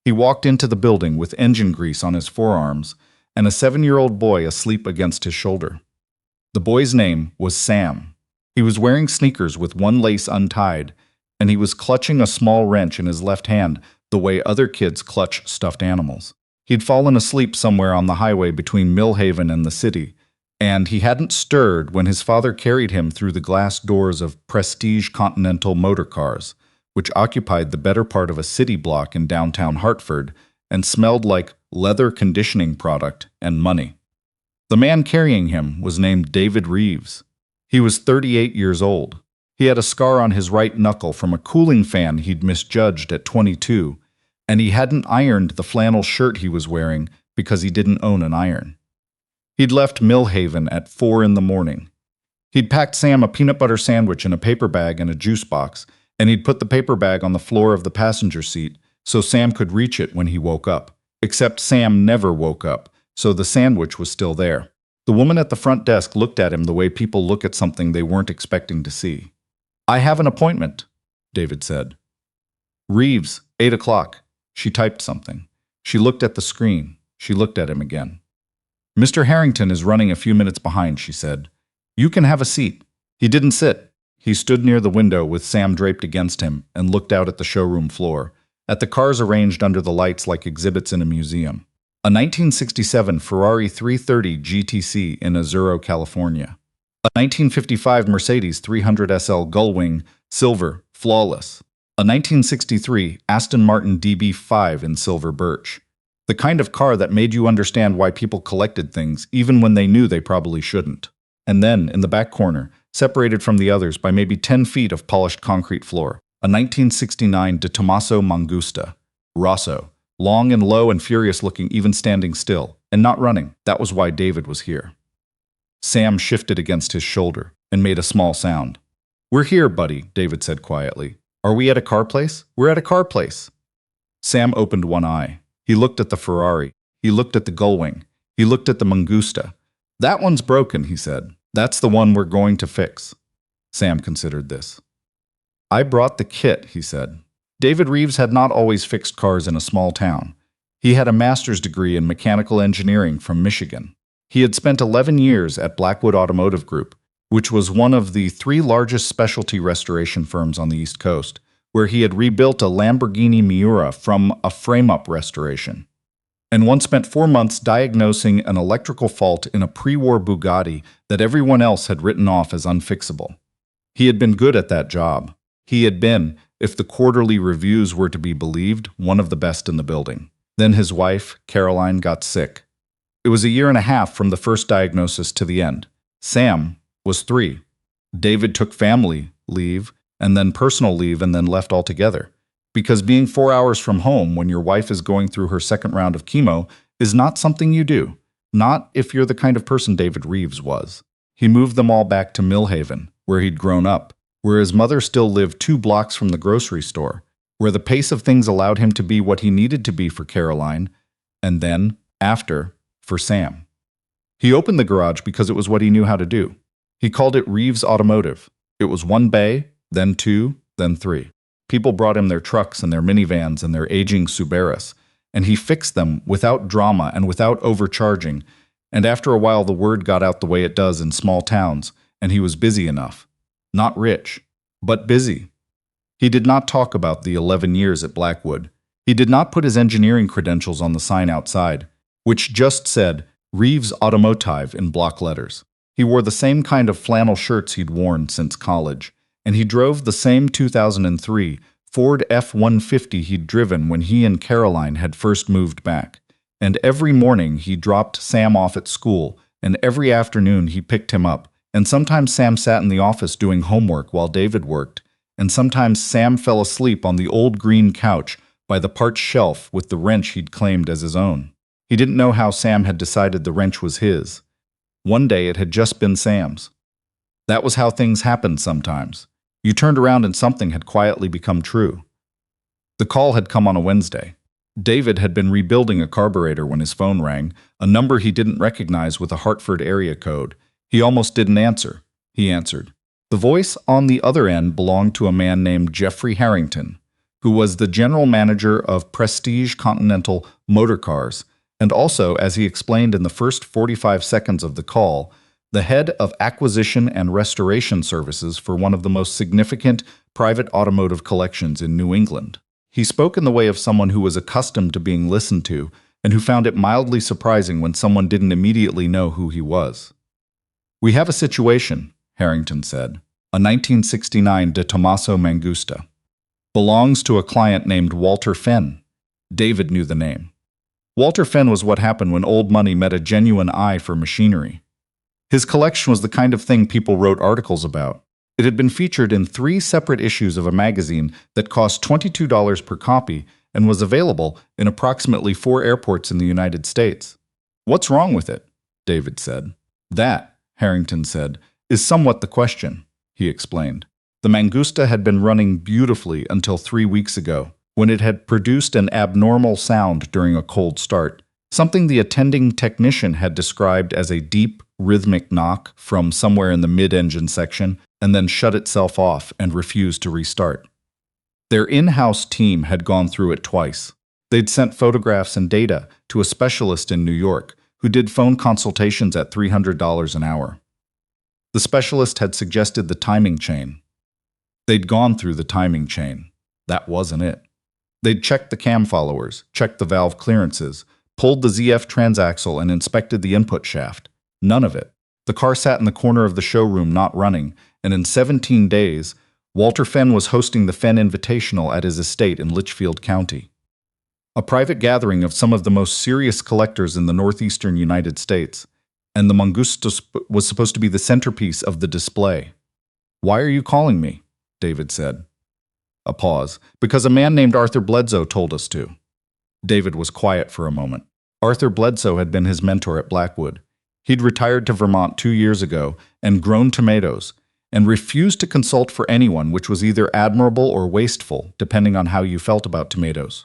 He walked into the building with engine grease on his forearms and a 7-year-old boy asleep against his shoulder. The boy's name was Sam. He was wearing sneakers with one lace untied, and he was clutching a small wrench in his left hand the way other kids clutch stuffed animals. He'd fallen asleep somewhere on the highway between Millhaven and the city, and he hadn't stirred when his father carried him through the glass doors of Prestige Continental motor cars, which occupied the better part of a city block in downtown Hartford and smelled like leather conditioning product and money. The man carrying him was named David Reeves. He was 38 years old. He had a scar on his right knuckle from a cooling fan he'd misjudged at 22, and he hadn't ironed the flannel shirt he was wearing because he didn't own an iron. He'd left Millhaven at 4 in the morning. He'd packed Sam a peanut butter sandwich in a paper bag and a juice box, and he'd put the paper bag on the floor of the passenger seat so Sam could reach it when he woke up. Except Sam never woke up, so the sandwich was still there. The woman at the front desk looked at him the way people look at something they weren't expecting to see. "I have an appointment," David said. "Reeves, 8 o'clock. She typed something. She looked at the screen. She looked at him again. "Mr. Harrington is running a few minutes behind," she said. "You can have a seat." He didn't sit. He stood near the window with Sam draped against him and looked out at the showroom floor, at the cars arranged under the lights like exhibits in a museum. A 1967 Ferrari 330 GTC in Azuro, California. A 1955 Mercedes 300 SL Gullwing, silver, flawless. A 1963 Aston Martin DB5 in silver birch. The kind of car that made you understand why people collected things even when they knew they probably shouldn't. And then, in the back corner, separated from the others by maybe 10 feet of polished concrete floor, a 1969 de Tomaso Mangusta, Rosso, long and low and furious looking even standing still, and not running. That was why David was here. Sam shifted against his shoulder and made a small sound. "We're here, buddy," David said quietly. "Are we at a car place?" "We're at a car place." Sam opened one eye. He looked at the Ferrari. He looked at the Gullwing. He looked at the Mangusta. "That one's broken," he said. "That's the one we're going to fix." Sam considered this. "I brought the kit," he said. David Reeves had not always fixed cars in a small town. He had a master's degree in mechanical engineering from Michigan. He had spent 11 years at Blackwood Automotive Group, which was one of the 3 largest specialty restoration firms on the East Coast, where he had rebuilt a Lamborghini Miura from a frame-up restoration, and once spent 4 months diagnosing an electrical fault in a pre-war Bugatti that everyone else had written off as unfixable. He had been good at that job. He had been, if the quarterly reviews were to be believed, one of the best in the building. Then his wife, Caroline, got sick. It was a year and a half from the first diagnosis to the end. Sam was 3. David took family leave, and then personal leave, and then left altogether. Because being 4 hours from home when your wife is going through her second round of chemo is not something you do. Not if you're the kind of person David Reeves was. He moved them all back to Millhaven, where he'd grown up, where his mother still lived 2 blocks from the grocery store, where the pace of things allowed him to be what he needed to be for Caroline, and then, after, for Sam. He opened the garage because it was what he knew how to do. He called it Reeves Automotive. It was 1 bay, then 2, then 3. People brought him their trucks and their minivans and their aging Subarus, and he fixed them without drama and without overcharging, and after a while the word got out the way it does in small towns, and he was busy enough. Not rich, but busy. He did not talk about the 11 years at Blackwood. He did not put his engineering credentials on the sign outside, which just said Reeves Automotive in block letters. He wore the same kind of flannel shirts he'd worn since college, and he drove the same 2003 Ford F-150 he'd driven when he and Caroline had first moved back. And every morning he dropped Sam off at school, and every afternoon he picked him up, and sometimes Sam sat in the office doing homework while David worked, and sometimes Sam fell asleep on the old green couch by the parts shelf with the wrench he'd claimed as his own. He didn't know how Sam had decided the wrench was his. One day it had just been Sam's. That was how things happened sometimes. You turned around and something had quietly become true. The call had come on a Wednesday. David had been rebuilding a carburetor when his phone rang, a number he didn't recognize with a Hartford area code. He almost didn't answer. He answered. The voice on the other end belonged to a man named Jeffrey Harrington, who was the general manager of Prestige Continental Motor Cars, and also, as he explained in the first 45 seconds of the call, the head of acquisition and restoration services for one of the most significant private automotive collections in New England. He spoke in the way of someone who was accustomed to being listened to and who found it mildly surprising when someone didn't immediately know who he was. "We have a situation," Harrington said. "A 1969 de Tomaso Mangusta. Belongs to a client named Walter Fenn." David knew the name. Walter Fenn was what happened when old money met a genuine eye for machinery. His collection was the kind of thing people wrote articles about. It had been featured in 3 separate issues of a magazine that cost $22 per copy and was available in approximately 4 airports in the United States. "What's wrong with it?" David said. "That," Harrington said, "is somewhat the question," he explained. The Mangusta had been running beautifully until 3 weeks ago, when it had produced an abnormal sound during a cold start, something the attending technician had described as a deep, rhythmic knock from somewhere in the mid-engine section, and then shut itself off and refused to restart. Their in-house team had gone through it twice. They'd sent photographs and data to a specialist in New York who did phone consultations at $300 an hour. The specialist had suggested the timing chain. They'd gone through the timing chain. That wasn't it. They'd checked the cam followers, checked the valve clearances, pulled the ZF transaxle and inspected the input shaft. None of it. The car sat in the corner of the showroom not running, and in 17 days, Walter Fenn was hosting the Fenn Invitational at his estate in Litchfield County. A private gathering of some of the most serious collectors in the northeastern United States, and the Mangusta was supposed to be the centerpiece of the display. "Why are you calling me?" David said. A pause. "Because a man named Arthur Bledsoe told us to." David was quiet for a moment. Arthur Bledsoe had been his mentor at Blackwood. He'd retired to Vermont 2 years ago and grown tomatoes, and refused to consult for anyone, which was either admirable or wasteful, depending on how you felt about tomatoes.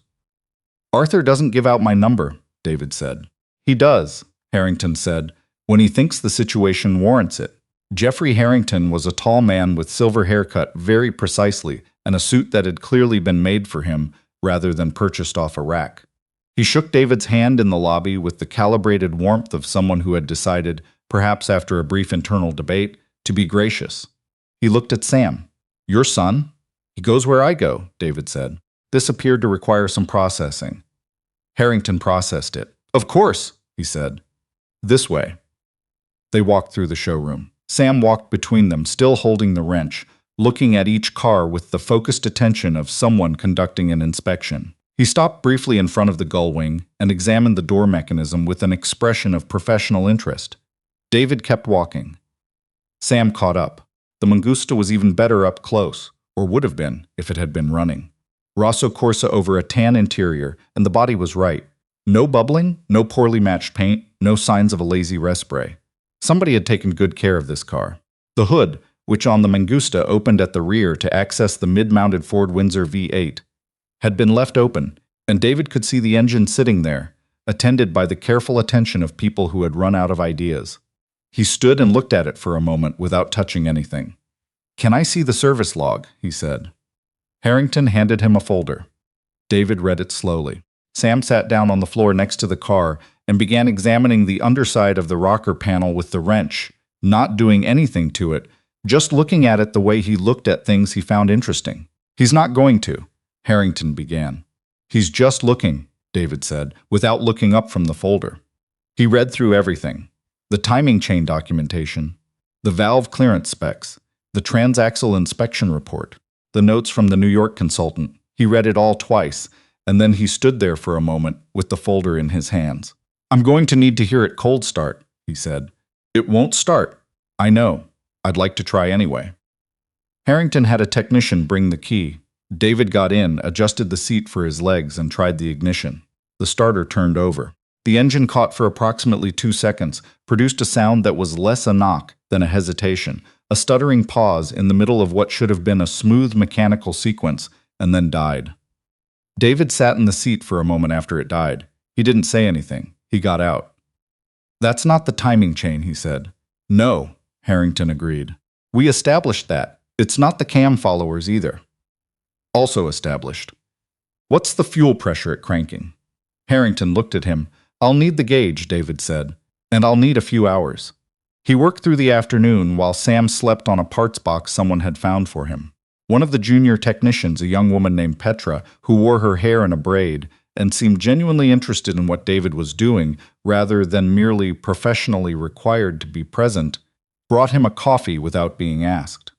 "Arthur doesn't give out my number," David said. "He does," Harrington said, "when he thinks the situation warrants it." Jeffrey Harrington was a tall man with silver hair cut very precisely and a suit that had clearly been made for him rather than purchased off a rack. He shook David's hand in the lobby with the calibrated warmth of someone who had decided, perhaps after a brief internal debate, to be gracious. He looked at Sam. "Your son?" "He goes where I go," David said. This appeared to require some processing. Harrington processed it. "Of course," he said. "This way." They walked through the showroom. Sam walked between them, still holding the wrench, looking at each car with the focused attention of someone conducting an inspection. He stopped briefly in front of the gull wing and examined the door mechanism with an expression of professional interest. David kept walking. Sam caught up. The Mangusta was even better up close, or would have been if it had been running. Rosso Corsa over a tan interior, and the body was right. No bubbling, no poorly matched paint, no signs of a lazy respray. Somebody had taken good care of this car. The hood, which on the Mangusta opened at the rear to access the mid-mounted Ford Windsor V8, had been left open, and David could see the engine sitting there, attended by the careful attention of people who had run out of ideas. He stood and looked at it for a moment without touching anything. "Can I see the service log?" he said. Harrington handed him a folder. David read it slowly. Sam sat down on the floor next to the car and began examining the underside of the rocker panel with the wrench, not doing anything to it, just looking at it the way he looked at things he found interesting. "He's not going to," Harrington began. "He's just looking," David said, without looking up from the folder. He read through everything. The timing chain documentation, the valve clearance specs, the transaxle inspection report, the notes from the New York consultant. He read it all twice, and then he stood there for a moment with the folder in his hands. "I'm going to need to hear it cold start," he said. "It won't start." "I know. I'd like to try anyway." Harrington had a technician bring the key. David got in, adjusted the seat for his legs, and tried the ignition. The starter turned over. The engine caught for approximately 2 seconds, produced a sound that was less a knock than a hesitation, a stuttering pause in the middle of what should have been a smooth mechanical sequence, and then died. David sat in the seat for a moment after it died. He didn't say anything. He got out. "That's not the timing chain," he said. "No," Harrington agreed. "We established that. It's not the cam followers either." "Also established." What's the fuel pressure at cranking? Harrington looked at him. I'll need the gauge, David said, and I'll need a few hours. He worked through the afternoon while Sam slept on a parts box someone had found for him. One of the junior technicians, a young woman named Petra, who wore her hair in a braid and seemed genuinely interested in what David was doing rather than merely professionally required to be present, brought him a coffee without being asked.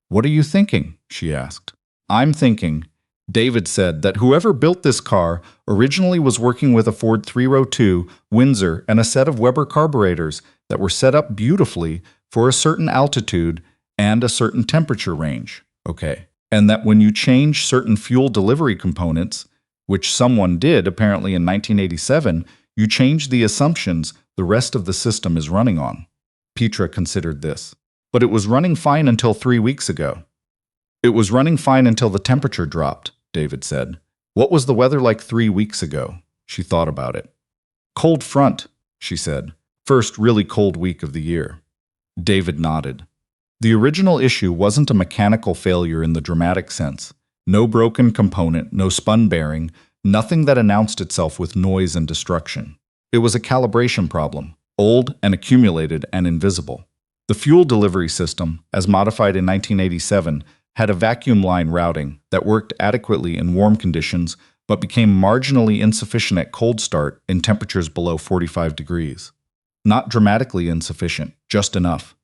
What are you thinking? She asked. I'm thinking, David said, that whoever built this car originally was working with a Ford 302, Windsor, and a set of Weber carburetors that were set up beautifully for a certain altitude and a certain temperature range. Okay. And that when you change certain fuel delivery components, which someone did apparently in 1987, you change the assumptions the rest of the system is running on. Petra considered this. But it was running fine until 3 weeks ago. It was running fine until the temperature dropped, David said. What was the weather like 3 weeks ago? She thought about it. Cold front, she said. First really cold week of the year. David nodded. The original issue wasn't a mechanical failure in the dramatic sense. No broken component, no spun bearing, nothing that announced itself with noise and destruction. It was a calibration problem, old and accumulated and invisible. The fuel delivery system, as modified in 1987, had a vacuum line routing that worked adequately in warm conditions but became marginally insufficient at cold start in temperatures below 45 degrees. Not dramatically insufficient, just enough.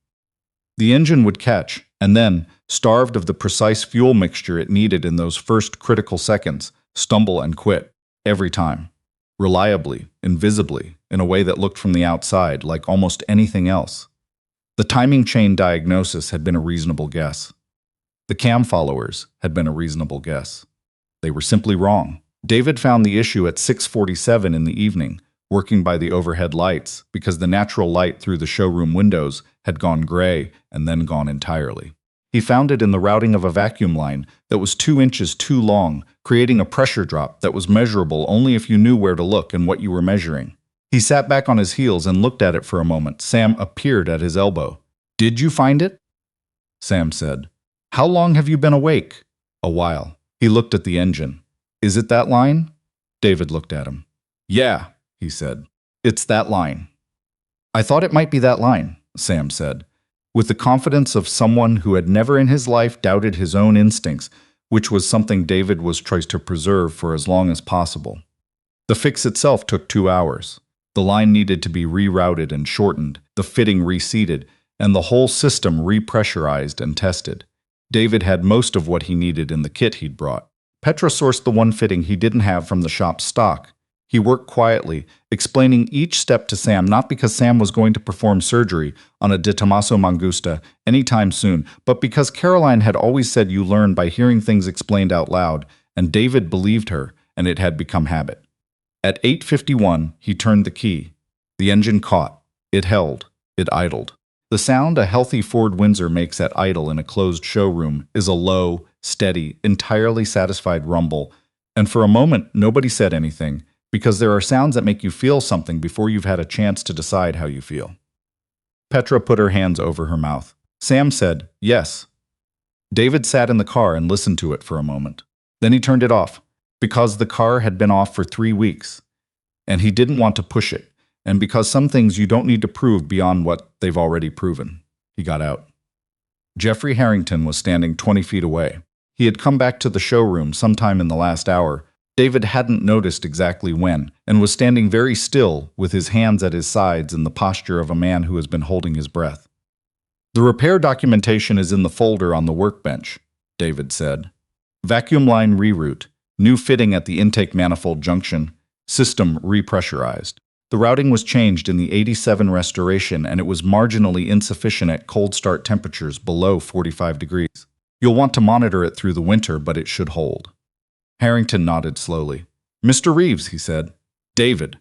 The engine would catch, and then, starved of the precise fuel mixture it needed in those first critical seconds, stumble and quit, every time. Reliably, invisibly, in a way that looked from the outside like almost anything else. The timing chain diagnosis had been a reasonable guess. The cam followers had been a reasonable guess. They were simply wrong. David found the issue at 6:47 in the evening, working by the overhead lights, because the natural light through the showroom windows had gone gray and then gone entirely. He found it in the routing of a vacuum line that was 2 inches too long, creating a pressure drop that was measurable only if you knew where to look and what you were measuring. He sat back on his heels and looked at it for a moment. Sam appeared at his elbow. Did you find it? Sam said. How long have you been awake? A while. He looked at the engine. Is it that line? David looked at him. Yeah, he said. It's that line. I thought it might be that line, Sam said, with the confidence of someone who had never in his life doubted his own instincts, which was something David was trying to preserve for as long as possible. The fix itself took 2 hours. The line needed to be rerouted and shortened, the fitting reseated, and the whole system repressurized and tested. David had most of what he needed in the kit he'd brought. Petra sourced the one fitting he didn't have from the shop's stock. He worked quietly, explaining each step to Sam, not because Sam was going to perform surgery on a Tomaso Mangusta anytime soon, but because Caroline had always said you learn by hearing things explained out loud, and David believed her, and it had become habit. At 8:51, he turned the key. The engine caught. It held. It idled. The sound a healthy Ford Windsor makes at idle in a closed showroom is a low, steady, entirely satisfied rumble, and for a moment nobody said anything, because there are sounds that make you feel something before you've had a chance to decide how you feel. Petra put her hands over her mouth. Sam said, yes. David sat in the car and listened to it for a moment. Then he turned it off, because the car had been off for 3 weeks, and he didn't want to push it, and because some things you don't need to prove beyond what they've already proven. He got out. Jeffrey Harrington was standing 20 feet away. He had come back to the showroom sometime in the last hour. David hadn't noticed exactly when, and was standing very still with his hands at his sides in the posture of a man who has been holding his breath. The repair documentation is in the folder on the workbench, David said. Vacuum line reroute, new fitting at the intake manifold junction, system repressurized. The routing was changed in the 87 restoration, and it was marginally insufficient at cold start temperatures below 45 degrees. You'll want to monitor it through the winter, but it should hold. Harrington nodded slowly. Mr. Reeves, he said. David.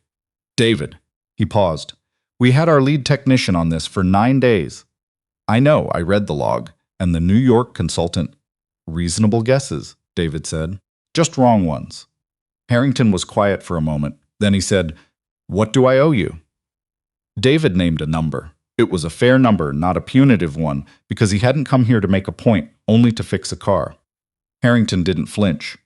He paused. We had our lead technician on this for 9 days. I know, I read the log, and the New York consultant. Reasonable guesses, David said. Just wrong ones. Harrington was quiet for a moment. Then he said, What do I owe you? David named a number. It was a fair number, not a punitive one, because he hadn't come here to make a point, only to fix a car. Harrington didn't flinch.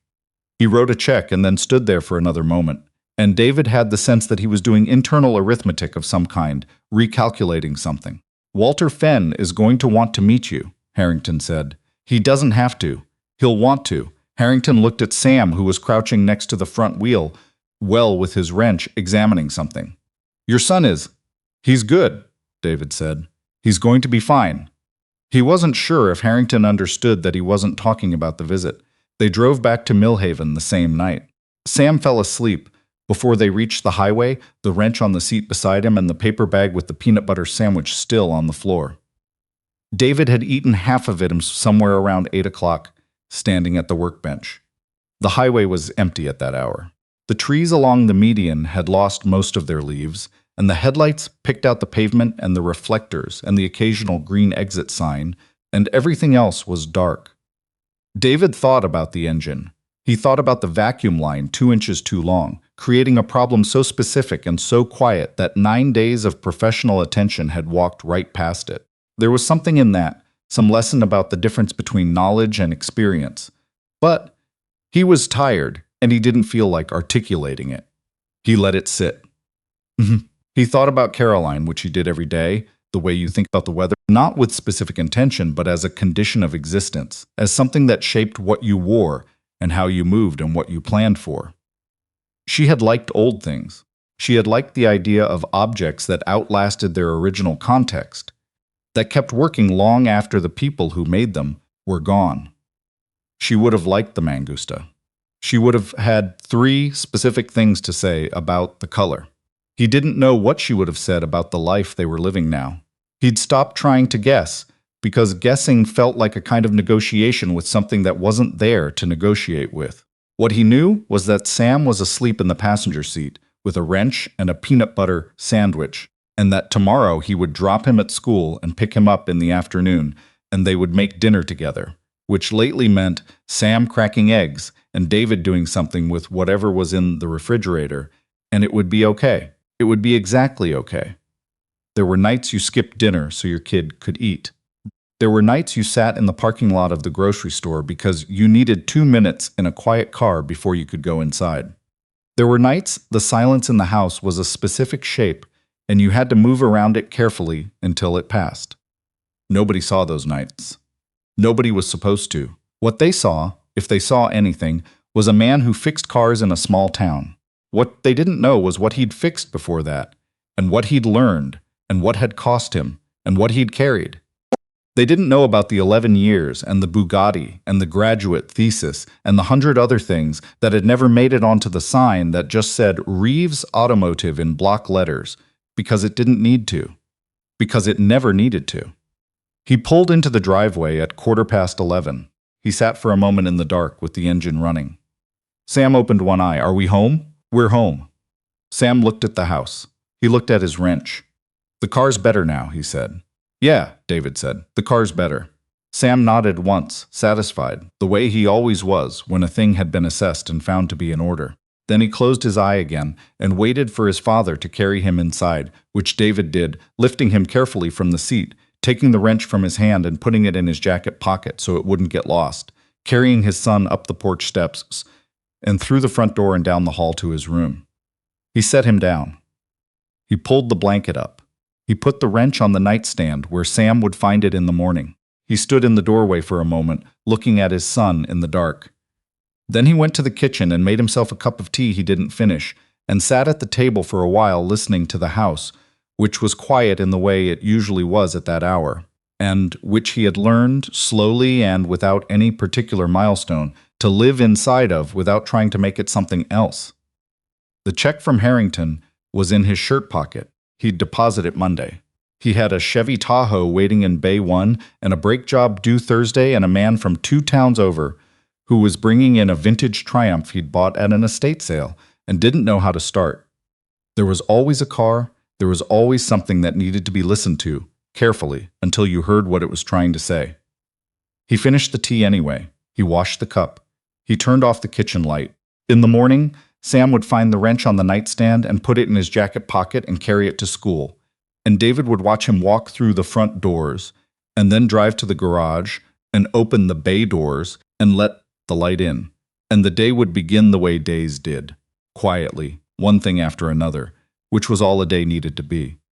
He wrote a check and then stood there for another moment, and David had the sense that he was doing internal arithmetic of some kind, recalculating something. "Walter Fenn is going to want to meet you," Harrington said. "He doesn't have to. He'll want to." Harrington looked at Sam, who was crouching next to the front wheel, with his wrench, examining something. "Your son is." "He's good," David said. "He's going to be fine." He wasn't sure if Harrington understood that he wasn't talking about the visit. They drove back to Millhaven the same night. Sam fell asleep. Before they reached the highway, the wrench on the seat beside him and the paper bag with the peanut butter sandwich still on the floor. David had eaten half of it somewhere around 8 o'clock, standing at the workbench. The highway was empty at that hour. The trees along the median had lost most of their leaves, and the headlights picked out the pavement and the reflectors and the occasional green exit sign, and everything else was dark. David thought about the engine. He thought about the vacuum line 2 inches too long, creating a problem so specific and so quiet that 9 days of professional attention had walked right past it. There was something in that, some lesson about the difference between knowledge and experience. But he was tired, and he didn't feel like articulating it. He let it sit. He thought about Caroline, which he did every day, the way you think about the weather, not with specific intention, but as a condition of existence, as something that shaped what you wore and how you moved and what you planned for. She had liked old things. She had liked the idea of objects that outlasted their original context, that kept working long after the people who made them were gone. She would have liked the Mangusta. She would have had 3 specific things to say about the color. He didn't know what she would have said about the life they were living now. He'd stopped trying to guess, because guessing felt like a kind of negotiation with something that wasn't there to negotiate with. What he knew was that Sam was asleep in the passenger seat, with a wrench and a peanut butter sandwich, and that tomorrow he would drop him at school and pick him up in the afternoon, and they would make dinner together, which lately meant Sam cracking eggs and David doing something with whatever was in the refrigerator, and it would be okay. It would be exactly okay. There were nights you skipped dinner so your kid could eat. There were nights you sat in the parking lot of the grocery store because you needed 2 minutes in a quiet car before you could go inside. There were nights the silence in the house was a specific shape, and you had to move around it carefully until it passed. Nobody saw those nights. Nobody was supposed to. What they saw, if they saw anything, was a man who fixed cars in a small town. What they didn't know was what he'd fixed before that, and what he'd learned, and what had cost him, and what he'd carried. They didn't know about the 11 years, and the Bugatti, and the graduate thesis, and the 100 other things that had never made it onto the sign that just said Reeves Automotive in block letters, because it didn't need to. Because it never needed to. He pulled into the driveway at 11:15. He sat for a moment in the dark with the engine running. Sam opened one eye. "Are we home?" "We're home." Sam looked at the house. He looked at his wrench. "The car's better now," he said. "Yeah," David said. "The car's better." Sam nodded once, satisfied, the way he always was when a thing had been assessed and found to be in order. Then he closed his eye again and waited for his father to carry him inside, which David did, lifting him carefully from the seat, taking the wrench from his hand and putting it in his jacket pocket so it wouldn't get lost, carrying his son up the porch steps and through the front door and down the hall to his room. He set him down. He pulled the blanket up. He put the wrench on the nightstand where Sam would find it in the morning. He stood in the doorway for a moment, looking at his son in the dark. Then he went to the kitchen and made himself a cup of tea he didn't finish, and sat at the table for a while listening to the house, which was quiet in the way it usually was at that hour, and which he had learned, slowly and without any particular milestone, to live inside of without trying to make it something else. The check from Harrington was in his shirt pocket. He'd deposit it Monday. He had a Chevy Tahoe waiting in Bay 1 and a brake job due Thursday and a man from 2 towns over who was bringing in a vintage Triumph he'd bought at an estate sale and didn't know how to start. There was always a car, there was always something that needed to be listened to, carefully, until you heard what it was trying to say. He finished the tea anyway. He washed the cup. He turned off the kitchen light. In the morning, Sam would find the wrench on the nightstand and put it in his jacket pocket and carry it to school. And David would watch him walk through the front doors, and then drive to the garage and open the bay doors and let the light in. And the day would begin the way days did, quietly, one thing after another, which was all a day needed to be.